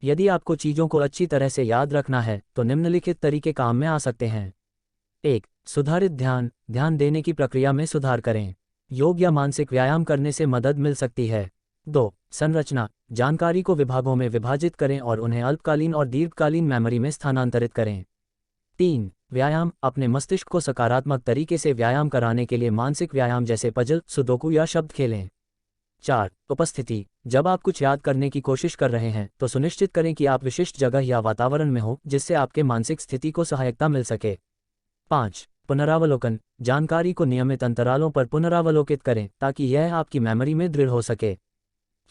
यदि आपको चीज़ों को अच्छी तरह से याद रखना है तो निम्नलिखित तरीके काम में आ सकते हैं। 1. सुधारित ध्यान, ध्यान देने की प्रक्रिया में सुधार करें। योग या मानसिक व्यायाम करने से मदद मिल सकती है। 2. संरचना, जानकारी को विभागों में विभाजित करें और उन्हें अल्पकालीन और दीर्घकालीन मेमोरी में स्थानांतरित करें। 3. व्यायाम, अपने मस्तिष्क को सकारात्मक तरीके से व्यायाम कराने के लिए मानसिक व्यायाम जैसे पजल, सुडोकू या शब्द खेलें। 4. उपस्थिति, जब आप कुछ याद करने की कोशिश कर रहे हैं तो सुनिश्चित करें कि आप विशिष्ट जगह या वातावरण में हो जिससे आपके मानसिक स्थिति को सहायता मिल सके। 5. पुनरावलोकन, जानकारी को नियमित अंतरालों पर पुनरावलोकित करें ताकि यह आपकी मेमोरी में दृढ़ हो सके।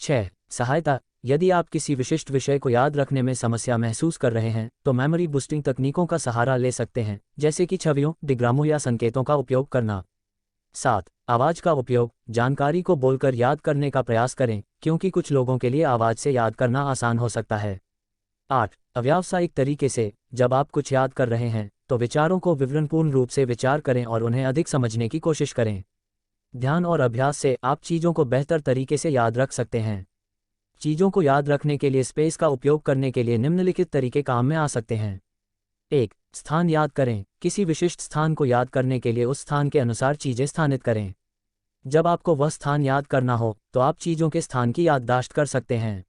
6. सहायता, यदि आप किसी विशिष्ट विषय को याद रखने में समस्या महसूस कर रहे हैं तो मेमोरी बूस्टिंग तकनीकों का सहारा ले सकते हैं, जैसे कि छवियों, डिग्रामों या संकेतों का उपयोग करना। 7. आवाज़ का उपयोग, जानकारी को बोलकर याद करने का प्रयास करें क्योंकि कुछ लोगों के लिए आवाज़ से याद करना आसान हो सकता है। 8. अव्यावसायिक तरीके से, जब आप कुछ याद कर रहे हैं तो विचारों को विवरणपूर्ण रूप से विचार करें और उन्हें अधिक समझने की कोशिश करें। ध्यान और अभ्यास से आप चीज़ों को बेहतर तरीके से याद रख सकते हैं। चीज़ों को याद रखने के लिए स्पेस का उपयोग करने के लिए निम्नलिखित तरीके काम में आ सकते हैं। 1. स्थान याद करें, किसी विशिष्ट स्थान को याद करने के लिए उस स्थान के अनुसार चीज़ें स्थानित करें। जब आपको वह स्थान याद करना हो तो आप चीज़ों के स्थान की याददाश्त कर सकते हैं।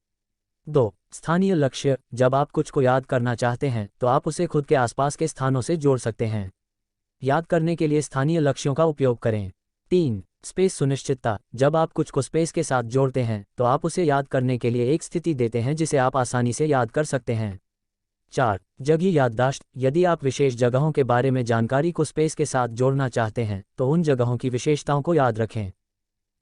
2. स्थानीय लक्ष्य, जब आप कुछ को याद करना चाहते हैं तो आप उसे खुद के आसपास के स्थानों से जोड़ सकते हैं। याद करने के लिए स्थानीय लक्ष्यों का उपयोग करें। 3. स्पेस सुनिश्चितता, जब आप कुछ को स्पेस के साथ जोड़ते हैं तो आप उसे याद करने के लिए एक स्थिति देते हैं जिसे आप आसानी से याद कर सकते हैं। 4. जगह याददाश्त, यदि आप विशेष जगहों के बारे में जानकारी को स्पेस के साथ जोड़ना चाहते हैं तो उन जगहों की विशेषताओं को याद रखें।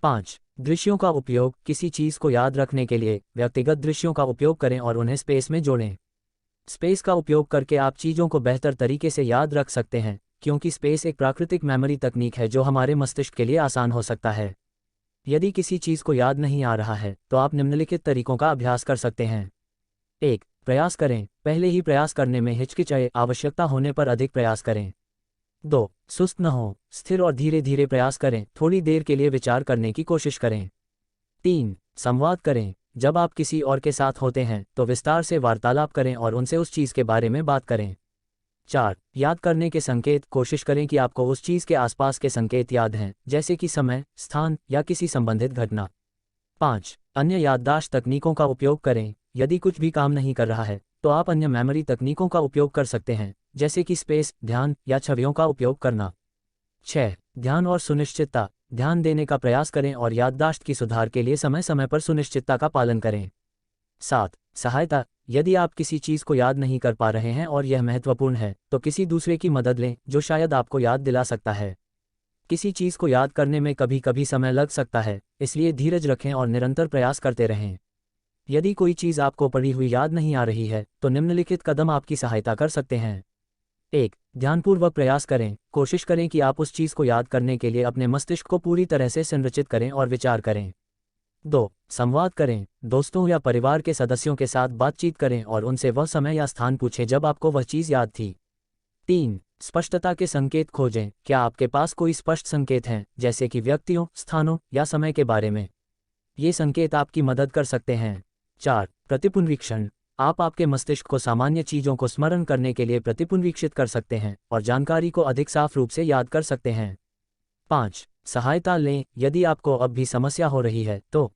5. दृश्यों का उपयोग, किसी चीज़ को याद रखने के लिए व्यक्तिगत दृश्यों का उपयोग करें और उन्हें स्पेस में जोड़ें। स्पेस का उपयोग करके आप चीज़ों को बेहतर तरीके से याद रख सकते हैं क्योंकि स्पेस एक प्राकृतिक मेमोरी तकनीक है जो हमारे मस्तिष्क के लिए आसान हो सकता है। यदि किसी चीज़ को याद नहीं आ रहा है तो आप निम्नलिखित तरीकों का अभ्यास कर सकते हैं। 1. प्रयास करें, पहले ही प्रयास करने में हिचकिचाए, आवश्यकता होने पर अधिक प्रयास करें। 2. सुस्त न हो, स्थिर और धीरे धीरे प्रयास करें, थोड़ी देर के लिए विचार करने की कोशिश करें। 3. संवाद करें, जब आप किसी और के साथ होते हैं तो विस्तार से वार्तालाप करें और उनसे उस चीज़ के बारे में बात करें। 4. याद करने के संकेत, कोशिश करें कि आपको उस चीज़ के आसपास के संकेत याद हैं, जैसे कि समय, स्थान या किसी संबंधित घटना। 5. अन्य याददाश्त तकनीकों का उपयोग करें, यदि कुछ भी काम नहीं कर रहा है तो आप अन्य मेमोरी तकनीकों का उपयोग कर सकते हैं, जैसे कि स्पेस, ध्यान या छवियों का उपयोग करना। 6. ध्यान और सुनिश्चितता, ध्यान देने का प्रयास करें और याददाश्त की सुधार के लिए समय समय पर सुनिश्चितता का पालन करें। 7. सहायता, यदि आप किसी चीज़ को याद नहीं कर पा रहे हैं और यह महत्वपूर्ण है तो किसी दूसरे की मदद लें जो शायद आपको याद दिला सकता है। किसी चीज़ को याद करने में कभी कभी समय लग सकता है, इसलिए धीरज रखें और निरंतर प्रयास करते रहें। यदि कोई चीज़ आपको पढ़ी हुई याद नहीं आ रही है तो निम्नलिखित कदम आपकी सहायता कर सकते हैं। 1. ध्यानपूर्वक प्रयास करें, कोशिश करें कि आप उस चीज़ को याद करने के लिए अपने मस्तिष्क को पूरी तरह से संरचित करें और विचार करें। 2. संवाद करें, दोस्तों या परिवार के सदस्यों के साथ बातचीत करें और उनसे वह समय या स्थान पूछें जब आपको वह चीज़ याद थी। 3. स्पष्टता के संकेत खोजें, क्या आपके पास कोई स्पष्ट संकेत हैं, जैसे कि व्यक्तियों, स्थानों या समय के बारे में? ये संकेत आपकी मदद कर सकते हैं। 4. प्रतिपुनरीक्षण, आप आपके मस्तिष्क को सामान्य चीज़ों को स्मरण करने के लिए प्रतिपुनरीक्षित कर सकते हैं और जानकारी को अधिक साफ रूप से याद कर सकते हैं। 5. सहायता लें, यदि आपको अब भी समस्या हो रही है तो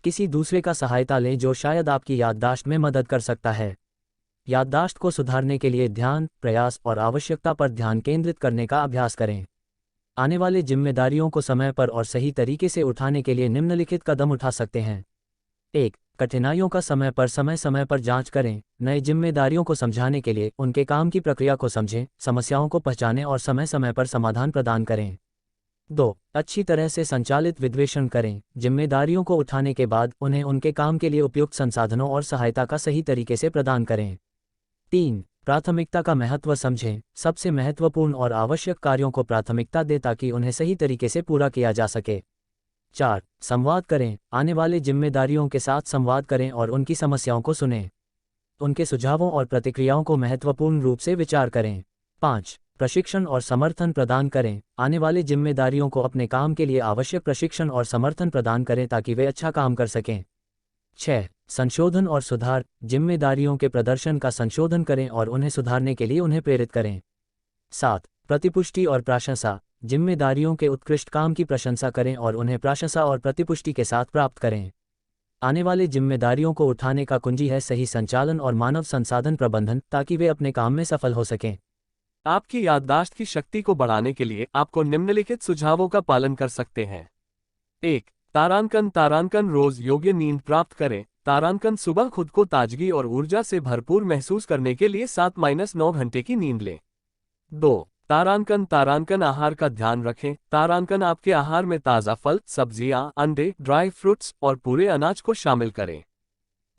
किसी दूसरे का सहायता लें जो शायद आपकी याददाश्त में मदद कर सकता है। याददाश्त को सुधारने के लिए ध्यान, प्रयास और आवश्यकता पर ध्यान केंद्रित करने का अभ्यास करें। आने वाले जिम्मेदारियों को समय पर और सही तरीके से उठाने के लिए निम्नलिखित कदम उठा सकते हैं। 1. कठिनाइयों का समय समय पर जांच करें, नए जिम्मेदारियों को समझाने के लिए उनके काम की प्रक्रिया को समझें, समस्याओं को पहचानें और समय समय पर समाधान प्रदान करें। 2. अच्छी तरह से संचालित विश्लेषण करें, जिम्मेदारियों को उठाने के बाद उन्हें उनके काम के लिए उपयुक्त संसाधनों और सहायता का सही तरीके से प्रदान करें। 3. प्राथमिकता का महत्व समझें, सबसे महत्वपूर्ण और आवश्यक कार्यों को प्राथमिकता दें ताकि उन्हें सही तरीके से पूरा किया जा सके। 4. संवाद करें, आने वाले जिम्मेदारियों के साथ संवाद करें और उनकी समस्याओं को सुनें। उनके सुझावों और प्रतिक्रियाओं को महत्वपूर्ण रूप से विचार करें। 5. प्रशिक्षण और समर्थन प्रदान करें, आने वाले जिम्मेदारियों को अपने काम के लिए आवश्यक प्रशिक्षण और समर्थन प्रदान करें ताकि वे अच्छा काम कर सकें। 6. संशोधन और सुधार, जिम्मेदारियों के प्रदर्शन का संशोधन करें और उन्हें सुधारने के लिए उन्हें प्रेरित करें। 7. प्रतिपुष्टि और प्रशंसा, जिम्मेदारियों के उत्कृष्ट काम की प्रशंसा करें और उन्हें प्रशंसा और प्रतिपुष्टि के साथ प्राप्त करें। आने वाली जिम्मेदारियों को उठाने का कुंजी है सही संचालन और मानव संसाधन प्रबंधन, ताकि वे अपने काम में सफल हो सकें। आपकी याददाश्त की शक्ति को बढ़ाने के लिए आपको निम्नलिखित सुझावों का पालन कर सकते हैं। 1. तारांकन रोज योग्य नींद प्राप्त करें। तारांकन सुबह खुद को ताजगी और ऊर्जा से भरपूर महसूस करने के लिए 7-9 घंटे की नींद लें। 2. तारांकन आहार का ध्यान रखें। तारांकन आपके आहार में ताज़ा फल, सब्जियां, अंडे, ड्राई फ्रूट्स और पूरे अनाज को शामिल करें।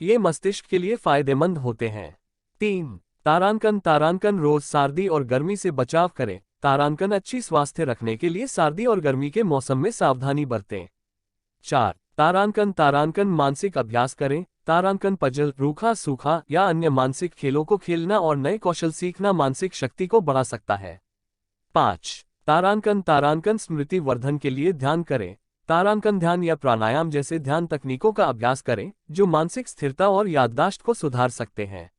ये मस्तिष्क के लिए फायदेमंद होते हैं। 3. तारांकन रोज सर्दी और गर्मी से बचाव करें। तारांकन अच्छी स्वास्थ्य रखने के लिए सर्दी और गर्मी के मौसम में सावधानी बरतें। 4. तारांकन मानसिक अभ्यास करें। तारांकन पजल, रूखा सूखा या अन्य मानसिक खेलों को खेलना और नए कौशल सीखना मानसिक शक्ति को बढ़ा सकता है। 5. तारांकन स्मृति वर्धन के लिए ध्यान करें। तारांकन ध्यान या प्राणायाम जैसे ध्यान तकनीकों का अभ्यास करें जो मानसिक स्थिरता और याददाश्त को सुधार सकते हैं।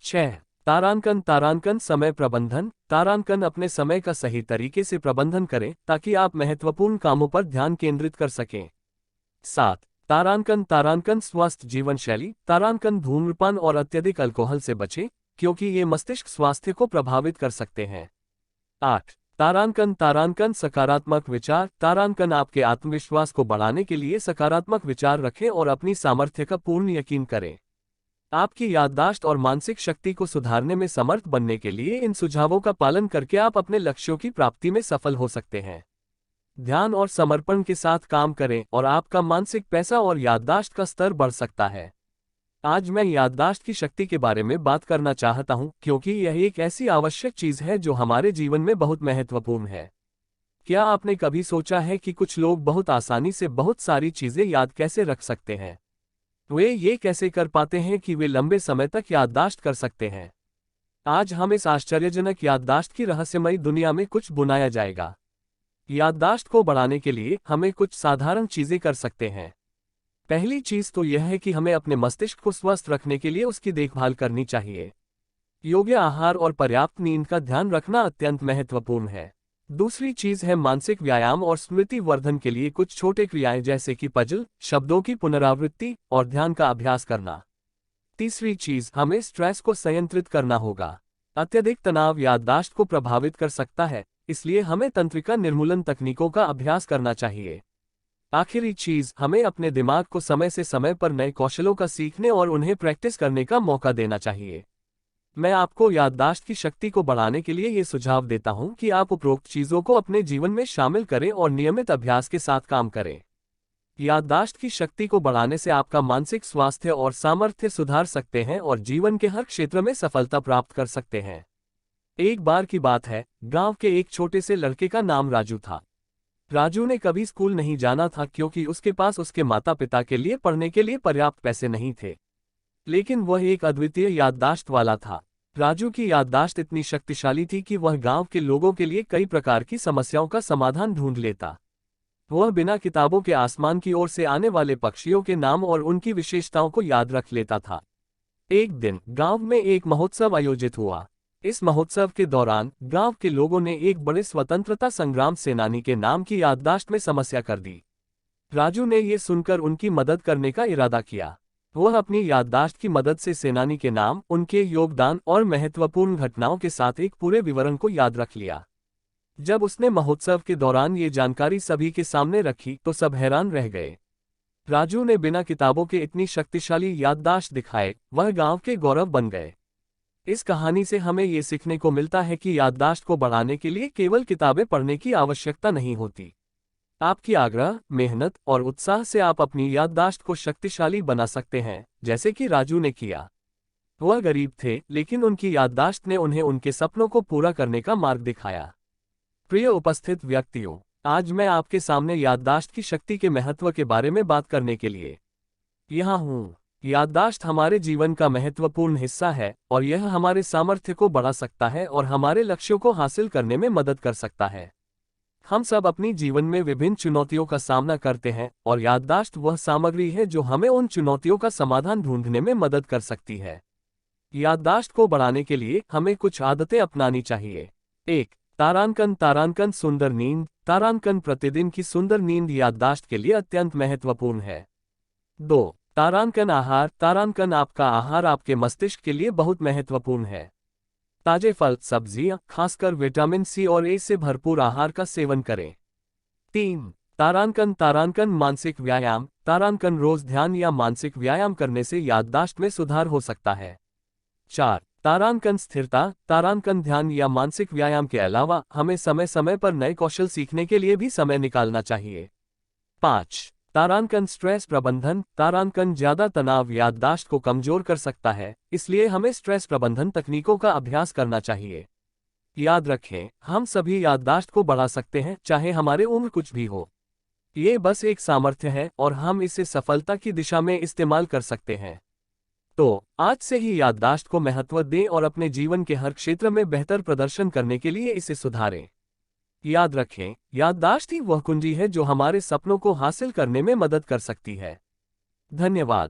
6. तारांकन समय प्रबंधन। तारांकन अपने समय का सही तरीके से प्रबंधन करें ताकि आप महत्वपूर्ण कामों पर ध्यान केंद्रित कर सकें। 7. तारांकन स्वस्थ जीवन शैली। तारांकन धूम्रपान और अत्यधिक अल्कोहल से बचें क्योंकि ये मस्तिष्क स्वास्थ्य को प्रभावित कर सकते हैं। 8. तारांकन सकारात्मक विचार। तारांकन आपके आत्मविश्वास को बढ़ाने के लिए सकारात्मक विचार रखें और अपनी सामर्थ्य का पूर्ण यकीन करें। आपकी याददाश्त और मानसिक शक्ति को सुधारने में समर्थ बनने के लिए इन सुझावों का पालन करके आप अपने लक्ष्यों की प्राप्ति में सफल हो सकते हैं। ध्यान और समर्पण के साथ काम करें और आपका मानसिक पैसा और याददाश्त का स्तर बढ़ सकता है। आज मैं याददाश्त की शक्ति के बारे में बात करना चाहता हूं क्योंकि यह एक ऐसी आवश्यक चीज है जो हमारे जीवन में बहुत महत्वपूर्ण है। क्या आपने कभी सोचा है कि कुछ लोग बहुत आसानी से बहुत सारी चीजें याद कैसे रख सकते हैं? वे ये कैसे कर पाते हैं कि वे लंबे समय तक याददाश्त कर सकते हैं? आज हम इस आश्चर्यजनक याददाश्त की रहस्यमयी दुनिया में कुछ बुनाया जाएगा। याददाश्त को बढ़ाने के लिए हमें कुछ साधारण चीजें कर सकते हैं। पहली चीज तो यह है कि हमें अपने मस्तिष्क को स्वस्थ रखने के लिए उसकी देखभाल करनी चाहिए। योग्य आहार और पर्याप्त नींद का ध्यान रखना अत्यंत महत्वपूर्ण है। दूसरी चीज है मानसिक व्यायाम और स्मृति वर्धन के लिए कुछ छोटे क्रियाएं जैसे कि पजल, शब्दों की पुनरावृत्ति और ध्यान का अभ्यास करना। तीसरी चीज, हमें स्ट्रेस को संयंत्रित करना होगा। अत्यधिक तनाव याददाश्त को प्रभावित कर सकता है, इसलिए हमें तंत्रिका निर्मूलन तकनीकों का अभ्यास करना चाहिए। आखिरी चीज, हमें अपने दिमाग को समय से समय पर नए कौशलों का सीखने और उन्हें प्रैक्टिस करने का मौका देना चाहिए। मैं आपको याददाश्त की शक्ति को बढ़ाने के लिए ये सुझाव देता हूं कि आप उपरोक्त चीजों को अपने जीवन में शामिल करें और नियमित अभ्यास के साथ काम करें। याददाश्त की शक्ति को बढ़ाने से आपका मानसिक स्वास्थ्य और सामर्थ्य सुधार सकते हैं और जीवन के हर क्षेत्र में सफलता प्राप्त कर सकते हैं। एक बार की बात है, गांव के एक छोटे से लड़के का नाम राजू था। राजू ने कभी स्कूल नहीं जाना था क्योंकि उसके पास उसके माता पिता के लिए पढ़ने के लिए पर्याप्त पैसे नहीं थे। लेकिन वह एक अद्वितीय याददाश्त वाला था। राजू की याददाश्त इतनी शक्तिशाली थी कि वह गांव के लोगों के लिए कई प्रकार की समस्याओं का समाधान ढूंढ लेता। वह बिना किताबों के आसमान की ओर से आने वाले पक्षियों के नाम और उनकी विशेषताओं को याद रख लेता था। एक दिन गांव में एक महोत्सव आयोजित हुआ। इस महोत्सव के दौरान गांव के लोगों ने एक बड़े स्वतंत्रता संग्राम सेनानी के नाम की याददाश्त में समस्या कर दी। राजू ने यह सुनकर उनकी मदद करने का इरादा किया। वह अपनी याददाश्त की मदद से सेनानी के नाम, उनके योगदान और महत्वपूर्ण घटनाओं के साथ एक पूरे विवरण को याद रख लिया। जब उसने महोत्सव के दौरान ये जानकारी सभी के सामने रखी तो सब हैरान रह गए। राजू ने बिना किताबों के इतनी शक्तिशाली याददाश्त दिखाए, वह गांव के गौरव बन गए। इस कहानी से हमें ये सीखने को मिलता है कि याददाश्त को बढ़ाने के लिए केवल किताबें पढ़ने की आवश्यकता नहीं होती। आपकी आग्रह, मेहनत और उत्साह से आप अपनी याददाश्त को शक्तिशाली बना सकते हैं, जैसे कि राजू ने किया। वह गरीब थे, लेकिन उनकी याददाश्त ने उन्हें उनके सपनों को पूरा करने का मार्ग दिखाया। प्रिय उपस्थित व्यक्तियों, आज मैं आपके सामने याददाश्त की शक्ति के महत्व के बारे में बात करने के लिए यहाँ हूँ। याददाश्त हमारे जीवन का महत्वपूर्ण हिस्सा है और यह हमारे सामर्थ्य को बढ़ा सकता है और हमारे लक्ष्यों को हासिल करने में मदद कर सकता है। हम सब अपनी जीवन में विभिन्न चुनौतियों का सामना करते हैं और याददाश्त वह सामग्री है जो हमें उन चुनौतियों का समाधान ढूंढने में मदद कर सकती है। याददाश्त को बढ़ाने के लिए हमें कुछ आदतें अपनानी चाहिए। 1. तारांकन। तारांकन सुंदर नींद। तारांकन प्रतिदिन की सुंदर नींद याददाश्त के लिए अत्यंत महत्वपूर्ण है। 2. तारांकन आहार। तारांकन आपका आहार आपके मस्तिष्क के लिए बहुत महत्वपूर्ण है। ताजे फल, सब्जियां, खासकर विटामिन सी और ए से भरपूर आहार का सेवन करें। 3. तारांकन। तारांकन मानसिक व्यायाम। तारांकन रोज ध्यान या मानसिक व्यायाम करने से याददाश्त में सुधार हो सकता है। 4. तारांकन स्थिरता। तारांकन ध्यान या मानसिक व्यायाम के अलावा हमें समय समय पर नए कौशल सीखने के लिए भी समय निकालना चाहिए। 5. तारांकन स्ट्रेस प्रबंधन। तारांकन ज्यादा तनाव याददाश्त को कमजोर कर सकता है, इसलिए हमें स्ट्रेस प्रबंधन तकनीकों का अभ्यास करना चाहिए। याद रखें, हम सभी याददाश्त को बढ़ा सकते हैं, चाहे हमारे उम्र कुछ भी हो। ये बस एक सामर्थ्य है और हम इसे सफलता की दिशा में इस्तेमाल कर सकते हैं। तो आज से ही याददाश्त को महत्व दें और अपने जीवन के हर क्षेत्र में बेहतर प्रदर्शन करने के लिए इसे सुधारें। याद रखें, याददाश्त ही वह कुंजी है जो हमारे सपनों को हासिल करने में मदद कर सकती है। धन्यवाद।